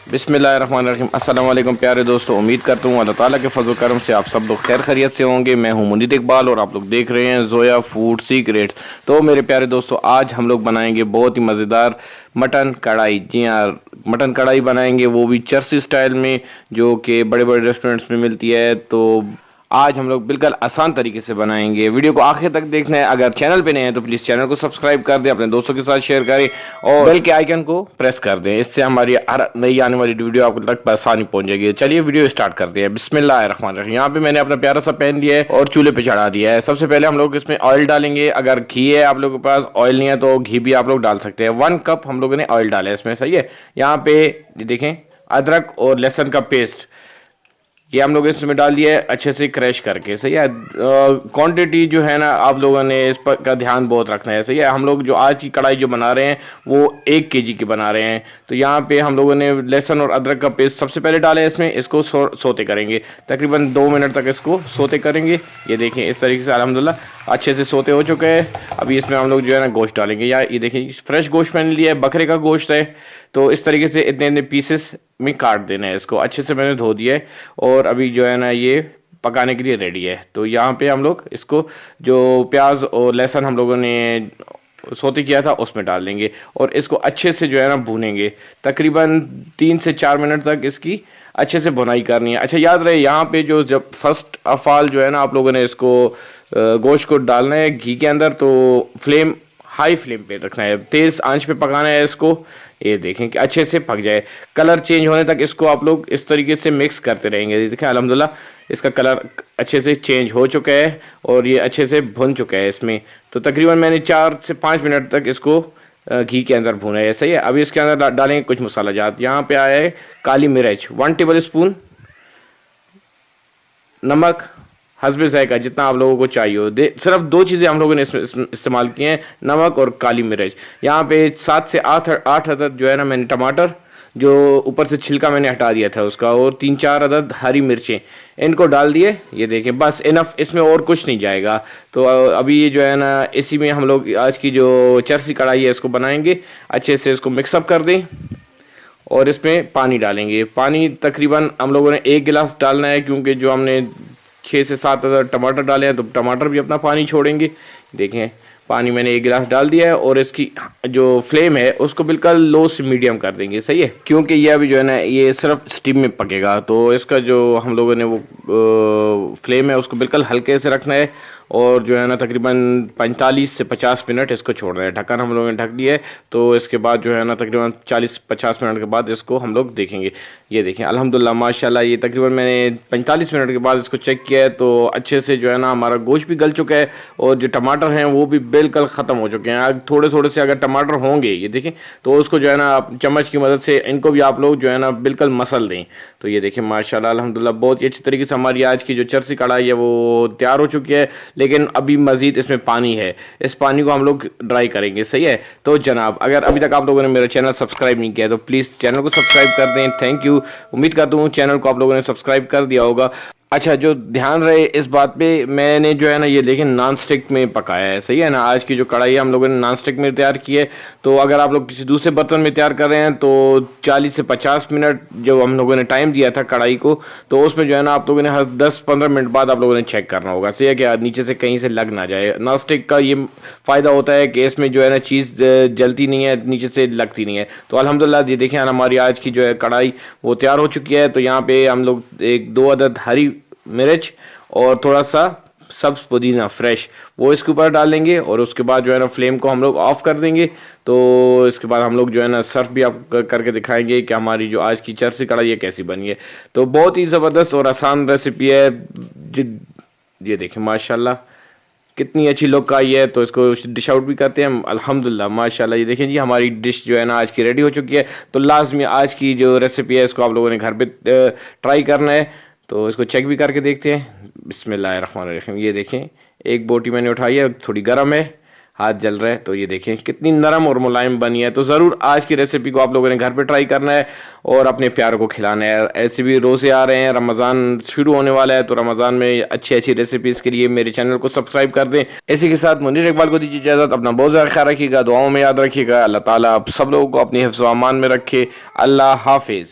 बिस्मिल्लाहिर्रहमानिर्रहीम। अस्सलाम वालेकुम प्यारे दोस्तों, उम्मीद करता हूँ अल्लाह ताला के फजल करम से आप सब लोग खैर खैरियत से होंगे। मैं हूँ मुनीर इकबाल और आप लोग देख रहे हैं जोया फूड सीक्रेट्स। तो मेरे प्यारे दोस्तों, आज हम लोग बनाएंगे बहुत ही मज़ेदार मटन कढ़ाई। जी हाँ, मटन कढ़ाई बनाएंगे, वो भी चर्सी स्टाइल में, जो कि बड़े बड़े रेस्टोरेंट्स में मिलती है। तो आज हम लोग बिल्कुल आसान तरीके से बनाएंगे। वीडियो को आखिर तक देखना है। अगर चैनल पे नए हैं तो प्लीज़ चैनल को सब्सक्राइब कर दें, अपने दोस्तों के साथ शेयर करें और बेल के आइकन को प्रेस कर दें। इससे हमारी हर नई आने वाली वीडियो आपको तक आसानी पहुंच जाएगी। चलिए वीडियो स्टार्ट करते हैं। बिस्मिल्लाहिर्रहमानिर्रहीम। यहाँ पे मैंने अपना प्यारा सा पैन लिया है और चूल्हे पे चढ़ा दिया है। सबसे पहले हम लोग इसमें ऑयल डालेंगे। अगर घी है आप लोगों के पास, ऑयल नहीं है तो घी भी आप लोग डाल सकते हैं। 1 कप हम लोगों ने ऑयल डाला है इसमें, सही है। यहाँ पे देखें, अदरक और लहसुन का पेस्ट ये हम लोग इसमें डाल दिया है अच्छे से क्रैश करके, सही है। क्वांटिटी जो है ना, आप लोगों ने इस पर का ध्यान बहुत रखना है, सही है। हम लोग जो आज की कढ़ाई जो बना रहे हैं वो 1 केजी की बना रहे हैं। तो यहाँ पे हम लोगों ने लहसुन और अदरक का पेस्ट सबसे पहले डाला है इसमें। इसको सोते करेंगे, तकरीबन 2 मिनट तक इसको सोते करेंगे। ये देखें, इस तरीके से अल्हम्दुलिल्लाह अच्छे से सोते हो चुके हैं। अभी इसमें हम लोग जो है ना गोश्त डालेंगे। या ये देखिए, फ्रेश गोश्त मैंने लिया है, बकरे का गोश्त है। तो इस तरीके से इतने इतने पीसेस में काट देना है इसको। अच्छे से मैंने धो दिया है और अभी जो है ना ये पकाने के लिए रेडी है। तो यहाँ पे हम लोग इसको जो प्याज और लहसुन हम लोगों ने सोते किया था उसमें डाल देंगे और इसको अच्छे से जो है ना भूनेंगे। तकरीबन 3 से 4 मिनट तक इसकी अच्छे से भुनाई करनी है। अच्छा याद रहे, यहाँ पे जो जब फर्स्ट ऑफ ऑल जो है ना आप लोगों ने इसको गोश्त को डालना है घी के अंदर, तो फ्लेम हाई फ्लेम पे रखना है, तेज़ आंच पे पकाना है इसको। ये देखें कि अच्छे से पक जाए, कलर चेंज होने तक इसको आप लोग इस तरीके से मिक्स करते रहेंगे। देखें अल्हम्दुलिल्लाह इसका कलर अच्छे से चेंज हो चुका है और ये अच्छे से भुन चुका है इसमें। तो तकरीबन मैंने 4 से 5 मिनट तक इसको घी के अंदर भुना है, सही है। अभी इसके अंदर डालेंगे कुछ मसाला जात। यहाँ पे आया है काली मिर्च 1 टेबल स्पून, नमक हस्बे ज़ायका जितना आप लोगों को चाहिए हो। सिर्फ 2 चीज़ें हम लोगों ने इसमें इस्तेमाल की हैं, नमक और काली मिर्च। यहाँ पे 7 से 8 अदद जो है ना मैंने टमाटर, जो ऊपर से छिलका मैंने हटा दिया था उसका, और 3-4 अदद हरी मिर्चें इनको डाल दिए। ये देखें, बस इनफ, इसमें और कुछ नहीं जाएगा। तो अभी ये जो है ना इसी में हम लोग आज की जो चरसी कढ़ाई है इसको बनाएंगे। अच्छे से इसको मिक्सअप कर दें और इसमें पानी डालेंगे। पानी तकरीबन हम लोगों ने 1 गिलास डालना है, क्योंकि जो हमने 6 से 7 अदर टमाटर डाले हैं तो टमाटर भी अपना पानी छोड़ेंगे। देखें, पानी मैंने 1 गिलास डाल दिया है और इसकी जो फ्लेम है उसको बिल्कुल लो से मीडियम कर देंगे, सही है। क्योंकि ये अभी जो है ना ये सिर्फ स्टीम में पकेगा, तो इसका जो हम लोगों ने वो फ्लेम है उसको बिल्कुल हल्के से रखना है और जो है ना तकरीबन 45 से 50 मिनट इसको छोड़ना है। ढक्कन हम लोगों ने ढक दिया है। तो इसके बाद जो है ना तकरीबन 40-50 मिनट के बाद इसको हम लोग देखेंगे। ये देखें अल्हम्दुलिल्लाह माशाल्लाह, ये तकरीबन मैंने 45 मिनट के बाद इसको चेक किया है तो अच्छे से जो है ना हमारा गोश्त भी गल चुका है और जो टमाटर हैं वो भी बिल्कुल ख़त्म हो चुके हैं। थोड़े थोड़े से अगर टमाटर होंगे, ये देखें, तो उसको जो है ना चम्मच की मदद से इनको भी आप लोग जो है ना बिल्कुल मसल दें। तो ये देखें माशाल्लाह अल्हम्दुलिल्लाह बहुत ही अच्छी तरीके से हमारी आज की जो चरसी कढ़ाई है वो तैयार हो चुकी है। लेकिन अभी मज़ीद इसमें पानी है, इस पानी को हम लोग ड्राई करेंगे, सही है। तो जनाब, अगर अभी तक आप लोगों ने मेरा चैनल सब्सक्राइब नहीं किया है तो प्लीज़ चैनल को सब्सक्राइब कर दें। Thank you. उम्मीद करता हूँ चैनल को आप लोगों ने सब्सक्राइब कर दिया होगा। अच्छा, जो ध्यान रहे इस बात पे, मैंने जो है ना ये देखें नॉन स्टिक में पकाया है, सही है ना। आज की जो कढ़ाई है हम लोगों ने नॉन स्टिक में तैयार की है। तो अगर आप लोग किसी दूसरे बर्तन में तैयार कर रहे हैं तो 40 से 50 मिनट जो हम लोगों ने टाइम दिया था कढ़ाई को, तो उसमें जो है ना आप लोगों ने हर 10-15 मिनट बाद आप लोगों ने चेक करना होगा, सही है, कि नीचे से कहीं से लग ना जाए। नॉन स्टिक का ये फ़ायदा होता है कि इसमें जो है ना चीज़ जलती नहीं है, नीचे से लगती नहीं है। तो अल्हम्दुलिल्लाह ये देखें हमारी आज की जो है कढ़ाई वो तैयार हो चुकी है। तो यहाँ पे हम लोग 1-2 अदद हरी मिर्च और थोड़ा सा सब्ज़ पुदीना फ्रेश वो इसके ऊपर डालेंगे और उसके बाद जो है ना फ्लेम को हम लोग ऑफ कर देंगे। तो इसके बाद हम लोग जो है ना सर्व भी आप करके दिखाएंगे कि हमारी जो आज की चरसी कढ़ाई है कैसी बनी है। तो बहुत ही ज़बरदस्त और आसान रेसिपी है। ये देखें माशाल्लाह कितनी अच्छी लुक आई है। तो इसको डिश आउट भी करते हैं अल्हम्दुलिल्लाह माशाल्लाह। ये देखें जी, हमारी डिश जो है ना आज की रेडी हो चुकी है। तो लाजमी आज की जो रेसिपी है इसको आप लोगों ने घर पे ट्राई करना है। तो इसको चेक भी करके देखते हैं। बिस्मिल्लाहिर्रहमानिर्रहीम। ये देखें, एक बोटी मैंने उठाई है, थोड़ी गर्म है, हाथ जल रहा है। तो ये देखें कितनी नरम और मुलायम बनी है। तो ज़रूर आज की रेसिपी को आप लोगों ने घर पे ट्राई करना है और अपने प्यार को खिलाना है। ऐसे भी रोज़े आ रहे हैं, रमज़ान शुरू होने वाला है, तो रमज़ान में अच्छी अच्छी रेसिपीज़ के लिए मेरे चैनल को सब्सक्राइब कर दें। इसी के साथ मुनीर इकबाल को दीजिए इजाज़त। अपना बहुत ज़्यादा ख्याल रखिएगा, दुआओं में याद रखिएगा। अल्लाह ताला आप सब लोगों को अपनी हिफ्ज़ व अमान में रखे। अल्लाह हाफिज़।